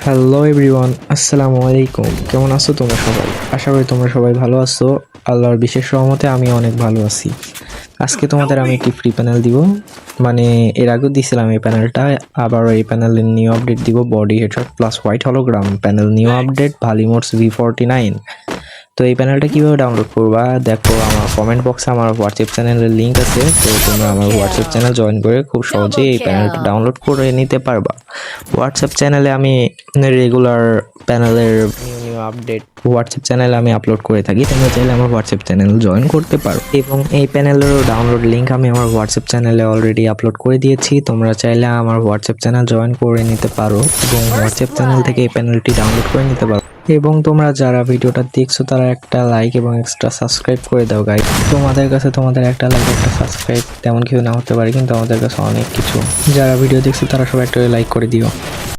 Hello everyone, আসসালামু আলাইকুম। কেমন আছো তোমরা সবাই? আশা করি তোমরা সবাই ভালো আছো। আল্লাহর বিশেষ রহমতে আমি অনেক ভালো আছি। আজকে তোমাদের আমি একটি ফ্রি প্যানেল দিব, মানে এর আগেও দিয়েছিলাম এই প্যানেলটা, আবারও এই প্যানেলের নিউ আপডেট দিব। Body headshot plus white hologram panel new update ভালিমোডস V49। তো এই প্যানেলটা কীভাবে ডাউনলোড করবা দেখো, আমার কমেন্ট বক্সে আমার হোয়াটসঅ্যাপ চ্যানেলের লিঙ্ক আছে। তো তোমরা আমার হোয়াটসঅ্যাপ চ্যানেল জয়েন করে খুব সহজেই এই প্যানেলটা ডাউনলোড করে নিতে পারবা। হোয়াটসঅ্যাপ চ্যানেলে আমি রেগুলার প্যানেলের নিউ আপডেট হোয়াটসঅ্যাপ চ্যানেলে আমি আপলোড করে থাকি। তোমরা চাইলে আমার হোয়াটসঅ্যাপ চ্যানেল জয়েন করতে পারো, এবং এই প্যানেলেরও ডাউনলোড লিঙ্ক আমি আমার হোয়াটসঅ্যাপ চ্যানেলে অলরেডি আপলোড করে দিয়েছি। তোমরা চাইলে আমার হোয়াটসঅ্যাপ চ্যানেল জয়েন করে নিতে পারো এবং হোয়াটসঅ্যাপ চ্যানেল থেকে এই প্যানেলটি ডাউনলোড করে নিতে পারো। এবং তোমরা যারা ভিডিওটা দেখছো তারা একটা লাইক এবং এক্সট্রা সাবস্ক্রাইব করে দাও গাইস। তোমাদের কাছে তোমাদের একটা লাইক একটা সাবস্ক্রাইব তেমন কিছু না হতে পারে, কিন্তু আমাদের কাছে অনেক কিছু। যারা ভিডিও দেখছো তারা সবাই একটা লাইক করে দিও।